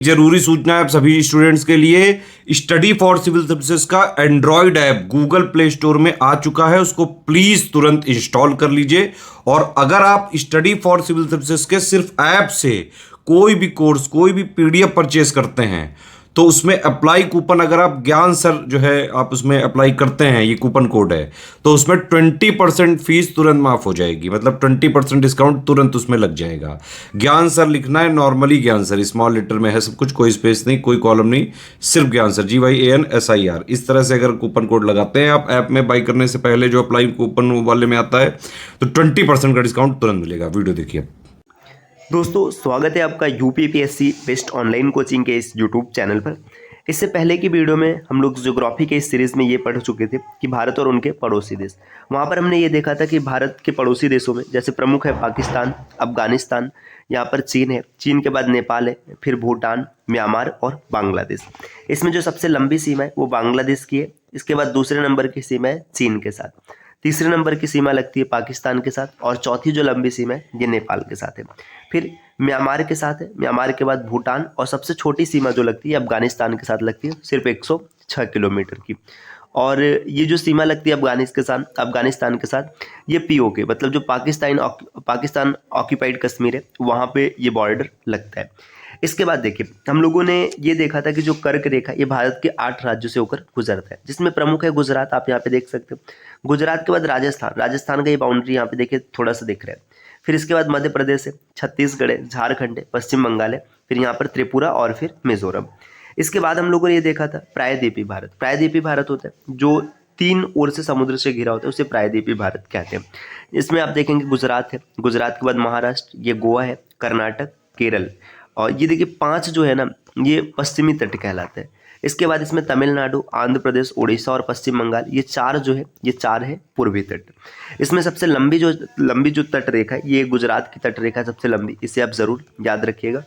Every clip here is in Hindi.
जरूरी सूचना है आप सभी स्टूडेंट्स के लिए। स्टडी फॉर सिविल सर्विसेज का Android app Google play store में आ चुका है, उसको प्लीज तुरंत इंस्टॉल कर लीजिए। और अगर आप स्टडी फॉर सिविल सर्विसेज के सिर्फ ऐप से कोई भी कोर्स, कोई भी पीडीएफ परचेस करते हैं तो उसमें अप्लाई कूपन, अगर आप ज्ञान सर जो है आप उसमें अप्लाई करते हैं, ये कूपन कोड है, तो उसमें 20% फीस तुरंत माफ हो जाएगी। मतलब 20% डिस्काउंट तुरंत उसमें लग जाएगा। ज्ञान सर लिखना है, नॉर्मली ज्ञान सर, स्मॉल लेटर में है सब कुछ, कोई स्पेस नहीं, कोई कॉलम नहीं, सिर्फ ज्ञान सर, GYANSIR। इस तरह से अगर कूपन कोड लगाते हैं आप ऐप में बाई करने से पहले, जो अप्लाई कूपन वाले में आता है, तो 20% का डिस्काउंट तुरंत मिलेगा। वीडियो देखिए। दोस्तों, स्वागत है आपका यूपीपीएससी बेस्ट ऑनलाइन कोचिंग के इस यूट्यूब चैनल पर। इससे पहले की वीडियो में हम लोग ज्योग्राफी के इस सीरीज़ में ये पढ़ चुके थे कि भारत और उनके पड़ोसी देश। वहाँ पर हमने ये देखा था कि भारत के पड़ोसी देशों में जैसे प्रमुख है पाकिस्तान, अफगानिस्तान, यहाँ पर चीन है, चीन के बाद नेपाल है, फिर भूटान, म्यांमार और बांग्लादेश। इसमें जो सबसे लंबी सीमा है वो बांग्लादेश की है। इसके बाद दूसरे नंबर की सीमा है चीन के साथ, तीसरे नंबर की सीमा लगती है पाकिस्तान के साथ, और चौथी जो लंबी सीमा है ये नेपाल के साथ है। फिर म्यांमार के साथ है, म्यांमार के बाद भूटान, और सबसे छोटी सीमा जो लगती है अफगानिस्तान के साथ लगती है, सिर्फ 106 किलोमीटर की। और ये जो सीमा लगती है अफगानिस्तान के साथ, ये POK मतलब जो पाकिस्तान ऑक्यूपाइड कश्मीर है, वहाँ पे ये बॉर्डर लगता है। इसके बाद देखिए, हम लोगों ने ये देखा था कि जो कर्क रेखा ये भारत के 8 राज्यों से होकर गुजरता है, जिसमें प्रमुख है गुजरात, आप यहाँ पे देख सकते हो। गुजरात के बाद राजस्थान का ये बाउंड्री यहाँ पे देखिए थोड़ा सा दिख रहा है। फिर इसके बाद मध्य प्रदेश है, छत्तीसगढ़ है, झारखंड है, पश्चिम बंगाल है, फिर यहाँ पर त्रिपुरा और फिर मिजोरम। इसके बाद हम लोगों ने ये देखा था प्रायद्वीपीय भारत। प्रायद्वीपीय भारत होता है जो 3 ओर से समुद्र से घिरा होता है, उसे प्रायद्वीपीय भारत कहते हैं। इसमें आप देखेंगे गुजरात है, गुजरात के बाद महाराष्ट्र, ये गोवा है, कर्नाटक, केरल, और ये देखिए 5 जो है ना ये पश्चिमी तट कहलाते हैं। इसके बाद इसमें तमिलनाडु, आंध्र प्रदेश, उड़ीसा और पश्चिम बंगाल, ये 4 जो है ये 4 है पूर्वी तट। इसमें सबसे लंबी जो तट रेखा है ये गुजरात की तट रेखा सबसे लंबी, इसे आप जरूर याद रखिएगा।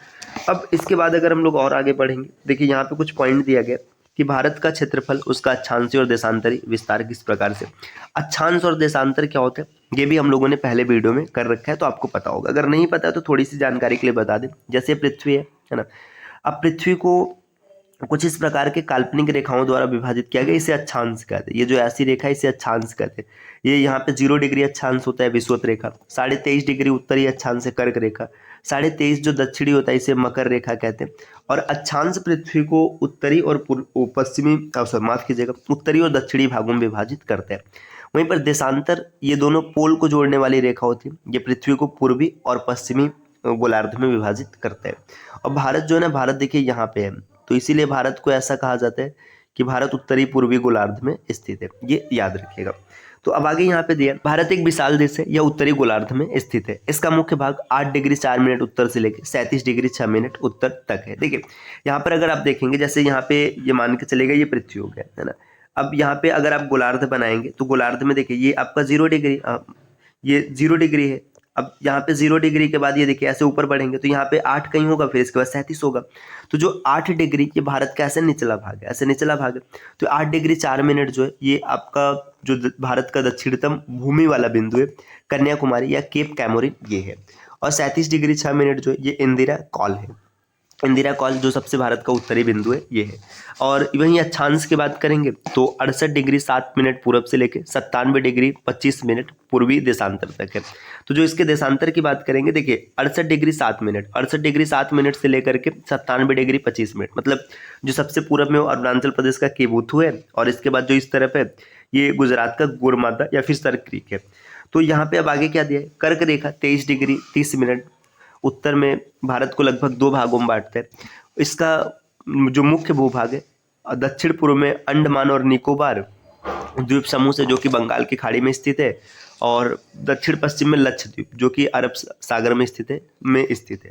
अब इसके बाद अगर हम लोग और आगे बढ़ेंगे, देखिए यहाँ पे कुछ पॉइंट दिया गया कि भारत का क्षेत्रफल, उसका अक्षांशीय और देशांतरी विस्तार किस प्रकार से। अक्षांश और देशांतर क्या होता है ये भी हम लोगों ने पहले वीडियो में कर रखा है, तो आपको पता होगा। अगर नहीं पता है तो थोड़ी सी जानकारी के लिए बता दें। जैसे पृथ्वी है ना, अब पृथ्वी को कुछ इस प्रकार के काल्पनिक रेखाओं द्वारा विभाजित किया गया, इसे अक्षांश कहते हैं। ये जो ऐसी रेखा है इसे अक्षांश कहते हैं। ये यहाँ पे 0 डिग्री अक्षांश होता है विषुवत रेखा, 23.5 डिग्री उत्तरी अक्षांश है कर्क रेखा, 23.5 जो दक्षिणी होता है इसे मकर रेखा कहते हैं। और अक्षांश पृथ्वी को उत्तरी और पश्चिमी, माफ कीजिएगा, उत्तरी और दक्षिणी भागों में विभाजित करते हैं। वहीं पर देशांतर, ये दोनों पोल को जोड़ने वाली रेखा होती है, ये पृथ्वी को पूर्वी और पश्चिमी गोलार्ध में विभाजित करते हैं। और भारत जो है ना, भारत देखिए यहाँ पे है, तो इसीलिए भारत को ऐसा कहा जाता है कि भारत उत्तरी पूर्वी गोलार्ध में स्थित है, ये याद रखिएगा। तो अब आगे यहाँ पे दिया, भारत एक विशाल देश है, यह उत्तरी गोलार्ध में स्थित है। इसका मुख्य भाग 8 डिग्री 4 मिनट उत्तर से लेकर 37 डिग्री 6 मिनट उत्तर तक है। देखिए यहाँ पर अगर आप देखेंगे, जैसे यहाँ पे ये मान के चलेगा ये पृथ्वी हो गया है ना। अब यहाँ पे अगर आप गोलार्ध बनाएंगे तो गोलार्ध में देखिए ये आपका 0 डिग्री, ये 0 डिग्री है। अब यहाँ पे 0 डिग्री के बाद ये देखिए ऐसे ऊपर बढ़ेंगे तो यहाँ पे 8 कहीं होगा, फिर इसके बाद 37 होगा। तो जो 8 डिग्री, ये भारत का ऐसे निचला भाग है, ऐसे निचला भाग है। तो 8 डिग्री 4 मिनट जो है ये आपका जो भारत का दक्षिणतम भूमि वाला बिंदु है, कन्याकुमारी या केप कैमोरिन ये है। और 37 डिग्री 6 मिनट जो है ये इंदिरा कॉल है। इंदिरा कॉल जो सबसे भारत का उत्तरी बिंदु है ये है। और वहीं अक्षांश की बात करेंगे तो 68 डिग्री 7 मिनट पूरब से लेकर 97 डिग्री 25 मिनट पूर्वी देशांतर तक है। तो जो इसके देशांतर की बात करेंगे, देखिए 68 डिग्री 7 मिनट से लेकर के 97 डिग्री 25 मिनट, मतलब जो सबसे पूरब में वो अरुणाचल प्रदेश का केबुथु है, और इसके बाद जो इस तरफ है ये गुजरात का गोरमादा या फिर सर क्रीक है। तो यहाँ पे अब आगे क्या दिया है, कर्क रेखा 23 डिग्री 30 मिनट उत्तर में भारत को लगभग 2 भागों में बांटते हैं। इसका जो मुख्य भूभाग है दक्षिण पूर्व में अंडमान और निकोबार द्वीप समूह से, जो कि बंगाल की खाड़ी में स्थित है, और दक्षिण पश्चिम में लक्षद्वीप जो कि अरब सागर में स्थित है।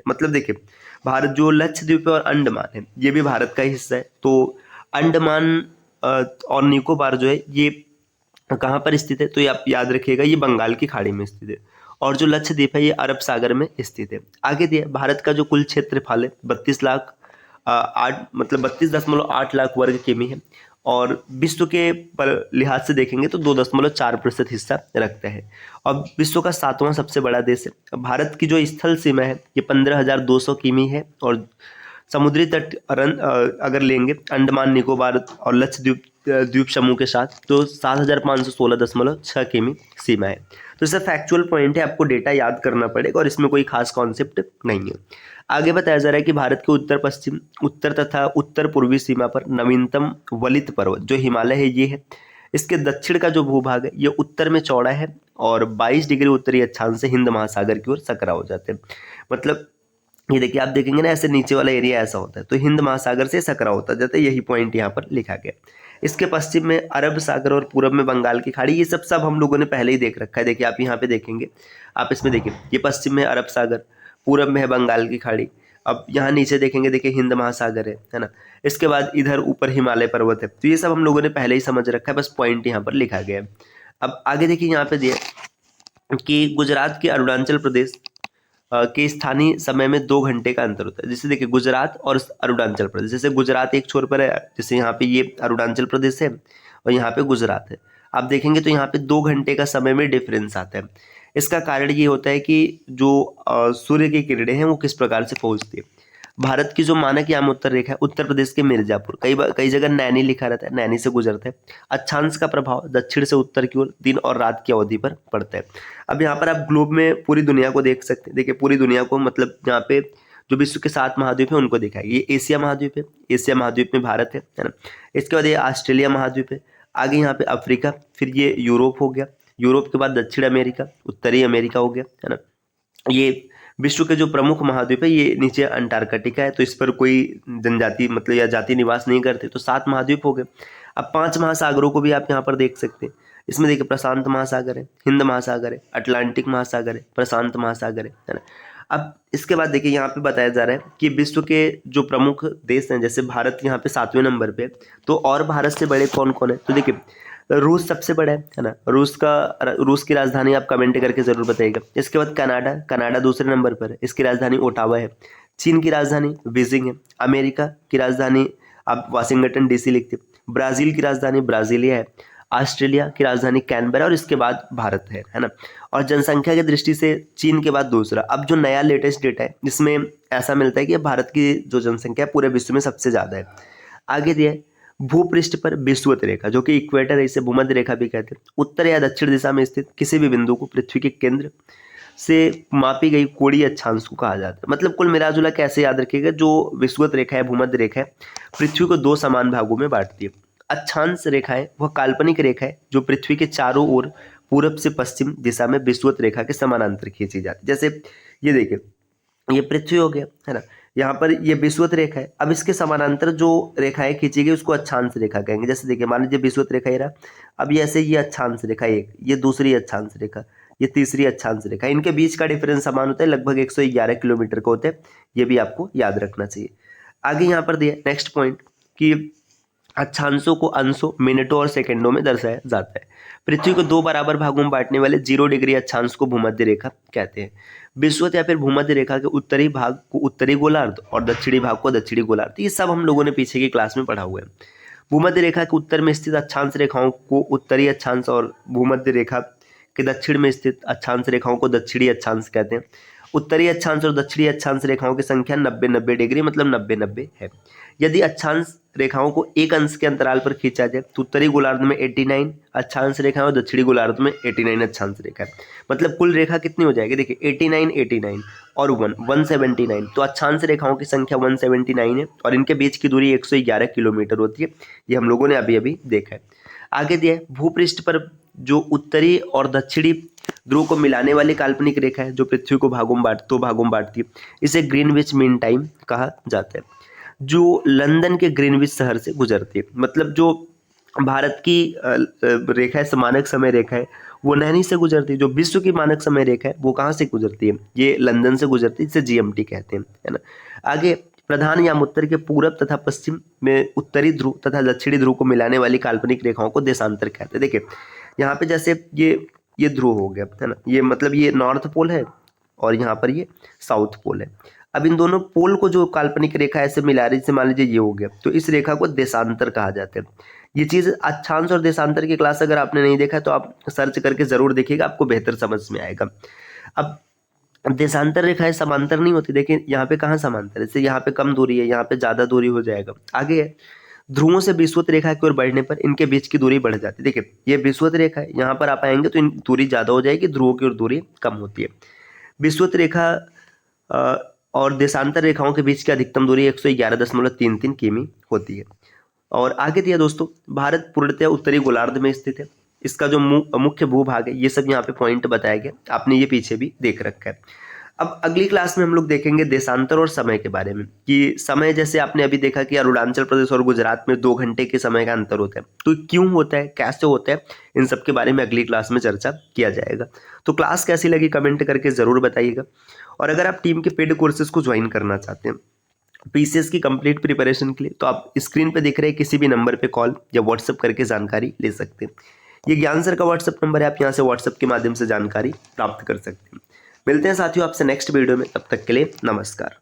मतलब देखिए भारत जो लक्षद्वीप और अंडमान है ये भी भारत का ही हिस्सा है। तो अंडमान और निकोबार जो है ये कहाँ पर स्थित है, तो ये आप याद रखिएगा ये बंगाल की खाड़ी में स्थित है। और जो लक्षद्वीप है ये अरब सागर में स्थित है। आगे दिया भारत का जो कुल क्षेत्रफल है 32.8 लाख वर्ग किमी है, और विश्व के लिहाज से देखेंगे तो 2.4% हिस्सा रखता है। और विश्व का 7वां सबसे बड़ा देश है। भारत की जो स्थल सीमा है ये 15,200 किमी है, और समुद्री तट अगर लेंगे अंडमान निकोबार और लक्षद्वीप द्वीप समूह के साथ तो 7516.6 किमी सीमा है। तो सर फैक्चुअल पॉइंट है, आपको डेटा याद करना पड़ेगा और इसमें कोई खास कॉन्सेप्ट नहीं है। आगे बताया जा रहा है कि भारत के उत्तर पश्चिम, उत्तर तथा उत्तर पूर्वी सीमा पर नवीनतम वलित पर्वत जो हिमालय है ये है। इसके दक्षिण का जो भूभाग है ये उत्तर में चौड़ा है और 22 डिग्री उत्तरी अक्षांश से हिंद महासागर की ओर सकरा हो जाते हैं। मतलब ये देखिए, आप देखेंगे ना ऐसे नीचे वाला एरिया ऐसा होता है, तो हिंद महासागर से सकरा होता जाता है, यही पॉइंट यहाँ पर लिखा गया। इसके पश्चिम में अरब सागर और पूरब में बंगाल की खाड़ी, ये सब हम लोगों ने पहले ही देख रखा है। देखिए आप यहाँ पे देखेंगे, आप इसमें देखिए ये पश्चिम में अरब सागर, पूरब में है बंगाल की खाड़ी। अब यहाँ नीचे देखेंगे, देखिए हिंद महासागर है ना। इसके बाद इधर ऊपर हिमालय पर्वत है, तो ये सब हम लोगों ने पहले ही समझ रखा है, बस पॉइंट यहाँ पर लिखा गया है। अब आगे देखिए यहाँ पे दिया कि गुजरात के अरुणाचल प्रदेश के स्थानीय समय में 2 घंटे का अंतर होता है। जैसे देखिए गुजरात और अरुणाचल प्रदेश, जैसे गुजरात एक छोर पर है, जैसे यहाँ पे ये अरुणाचल प्रदेश है और यहाँ पे गुजरात है। आप देखेंगे तो यहाँ पे 2 घंटे का समय में डिफरेंस आता है। इसका कारण ये होता है कि जो सूर्य की किरणें हैं वो किस प्रकार से पहुँचती है। भारत की जो मानक यामोत्तर रेखा है, उत्तर प्रदेश के मिर्जापुर, कई जगह नैनी लिखा रहता है, नैनी से गुजरता है। अक्षांश का प्रभाव दक्षिण से उत्तर की ओर दिन और रात की अवधि पर पड़ता है। अब यहाँ पर आप ग्लोब में पूरी दुनिया को देख सकते हैं। देखिए पूरी दुनिया को, मतलब यहाँ पे जो विश्व के 7 महाद्वीप है उनको दिखाएगा। ये एशिया महाद्वीप है, एशिया महाद्वीप में भारत है ना। इसके बाद ये ऑस्ट्रेलिया महाद्वीप है, आगे यहाँ पे अफ्रीका, फिर ये यूरोप हो गया, यूरोप के बाद दक्षिण अमेरिका, उत्तरी अमेरिका हो गया है ना। ये विश्व के जो प्रमुख महाद्वीप है, ये नीचे अंटार्कटिका है, तो इस पर कोई जनजाति मतलब या जाति निवास नहीं करते, तो 7 महाद्वीप हो गए। अब 5 महासागरों को भी आप यहाँ पर देख सकते हैं। इसमें देखिए प्रशांत महासागर है, हिंद महासागर है, अटलांटिक महासागर है, प्रशांत महासागर है ना। अब इसके बाद देखिए यहाँ पे बताया जा रहा है कि विश्व के जो प्रमुख देश हैं, जैसे भारत यहाँ पे 7वें नंबर पे, तो और भारत से बड़े कौन कौन है, तो देखिए रूस सबसे बड़ा है ना। रूस की राजधानी आप कमेंट करके जरूर बताइएगा। इसके बाद कनाडा दूसरे नंबर पर है, इसकी राजधानी ओटावा है। चीन की राजधानी बीजिंग है। अमेरिका की राजधानी आप वाशिंगटन डीसी लिखते हैं। ब्राजील की राजधानी ब्राजीलिया है। ऑस्ट्रेलिया की राजधानी कैनबरा, और इसके बाद भारत है ना। और जनसंख्या की दृष्टि से चीन के बाद दूसरा। अब जो नया लेटेस्ट डेटा है जिसमें ऐसा मिलता है कि भारत की जो जनसंख्या है पूरे विश्व में सबसे ज्यादा है। आगे दिया है भूपृष्ठ पर विषुवत रेखा, जो कि इक्वेटर है, इसे भूमध्य रेखा भी कहते हैं, उत्तर या दक्षिण दिशा में स्थित किसी भी बिंदु को पृथ्वी के केंद्र से मापी गई कोणीय अक्षांश को कहा जाता है। मतलब कुल मिलाजुला कैसे याद रखिएगा, जो विषुवत रेखा है, भूमध्य रेखा है, पृथ्वी को 2 समान भागों में बांटती है। अक्षांश रेखा है वह काल्पनिक रेखा है जो पृथ्वी के चारों ओर पूरब से पश्चिम दिशा में विषुवत रेखा के समानांतर खींची जाती है। जैसे ये देखिए, ये पृथ्वी हो गया है ना, यहाँ पर ये विषुवत रेखा है। अब इसके समानांतर जो रेखाएं खींची गई उसको अक्षांश रेखा कहेंगे। जैसे देखिए मान लीजिए विषुवत रेखा ये रहा, अब ये ऐसे ये अक्षांश रेखा एक, ये दूसरी अक्षांश रेखा, ये तीसरी अक्षांश रेखा, इनके बीच का डिफरेंस समान होता है, लगभग 111 किलोमीटर का होता है। ये भी आपको याद रखना चाहिए। आगे यहाँ पर दिया नेक्स्ट पॉइंट कि अक्षांशों को अंशों, मिनटों और सेकंडों में दर्शाया जाता है। पृथ्वी को 2 बराबर भागों में बांटने वाले 0 डिग्री अक्षांश को भूमध्य रेखा कहते हैं। विषुवत या फिर भूमध्य रेखा के उत्तरी भाग को उत्तरी गोलार्ध और दक्षिणी भाग को दक्षिणी गोलार्ध, ये सब हम लोगों ने पीछे की क्लास में पढ़ा हुआ है। भूमध्य रेखा के उत्तर में स्थित अक्षांश रेखाओं को उत्तरी अक्षांश और भूमध्य रेखा के दक्षिण में स्थित अक्षांश रेखाओं को दक्षिणी अक्षांश कहते हैं। उत्तरी अक्षांश और दक्षिणी अक्षांश रेखाओं की संख्या 90-90 डिग्री मतलब 90-90 है। यदि अक्षांश रेखाओं को एक अंश के अंतराल पर खींचा जाए तो उत्तरी गोलार्ध में 89 अक्षांश रेखाएं और दक्षिणी गोलार्ध में 89 अक्षांश रेखा, मतलब कुल रेखा कितनी हो जाएगी, देखिए 89 और 179, तो अक्षांश रेखाओं की संख्या 179 है और इनके बीच की दूरी 111 किलोमीटर होती है। ये हम लोगों ने अभी अभी देखा है। आगे दिया है भूपृष्ठ पर जो उत्तरी और दक्षिणी ध्रुव को मिलाने वाली काल्पनिक रेखा है जो पृथ्वी को भागों में बांटती है, इसे ग्रीनविच मीन टाइम कहा जाता है, जो लंदन के ग्रीनविच शहर से गुजरती है। मतलब जो भारत की रेखा है, मानक समय रेखा है, वो नैनी से गुजरती है। जो विश्व की मानक समय रेखा है वो कहाँ से गुजरती है, ये लंदन से गुजरती है, इसे जीएमटी कहते हैं, है ना। आगे प्रधान यामोत्तर के पूरब तथा पश्चिम में उत्तरी ध्रुव तथा दक्षिणी ध्रुव को मिलाने वाली काल्पनिक रेखाओं को देशांतर कहते हैं। देखिए यहाँ पे जैसे ये ध्रुव हो गया है ना, ये मतलब ये नॉर्थ पोल है और यहाँ पर ये साउथ पोल है। अब इन दोनों पोल को जो काल्पनिक रेखा ऐसे मिला रही, जैसे मान लीजिए ये हो गया, तो इस रेखा को देशांतर कहा जाता है। ये चीज़ अक्षांश और देशांतर की क्लास अगर आपने नहीं देखा तो आप सर्च करके जरूर देखिएगा, आपको बेहतर समझ में आएगा। अब अब देशांतर रेखाएं समांतर नहीं होती। देखिए यहाँ पे कहाँ समांतर है, जैसे यहाँ पे कम दूरी है, यहाँ पे ज़्यादा दूरी हो जाएगा। आगे है, ध्रुवों से विषुवत रेखा की ओर बढ़ने पर इनके बीच की दूरी बढ़ जाती है। देखिए ये विषुवत रेखा है, यहाँ पर आप आएंगे तो इन दूरी ज़्यादा हो जाएगी, ध्रुवों की ओर दूरी कम होती है। विषुवत रेखा और देशांतर रेखाओं के बीच की अधिकतम दूरी 111.33 किमी होती है। और आगे दिया दोस्तों, भारत पूर्णतः उत्तरी गोलार्ध में स्थित है। इसका जो मुख्य भूभाग है, ये सब यहाँ पे पॉइंट बताया गया, आपने ये पीछे भी देख रखा है। अब अगली क्लास में हम लोग देखेंगे देशांतर और समय के बारे में, कि समय जैसे आपने अभी देखा कि अरुणाचल प्रदेश और गुजरात में 2 घंटे के समय का अंतर होता है, तो क्यों होता है, कैसे होता है, इन सब के बारे में अगली क्लास में चर्चा किया जाएगा। तो क्लास कैसी लगी कमेंट करके ज़रूर बताइएगा। और अगर आप टीम के पेड कोर्सेज को ज्वाइन करना चाहते हैं पीसीएस की कंप्लीट प्रिपरेशन के लिए, तो आप स्क्रीन पे दिख रहे किसी भी नंबर पे कॉल या व्हाट्सएप करके जानकारी ले सकते हैं। ये ज्ञान सर का व्हाट्सएप नंबर है, आप यहाँ से व्हाट्सएप के माध्यम से जानकारी प्राप्त कर सकते हैं। मिलते हैं साथियों आपसे नेक्स्ट वीडियो में, तब तक के लिए नमस्कार।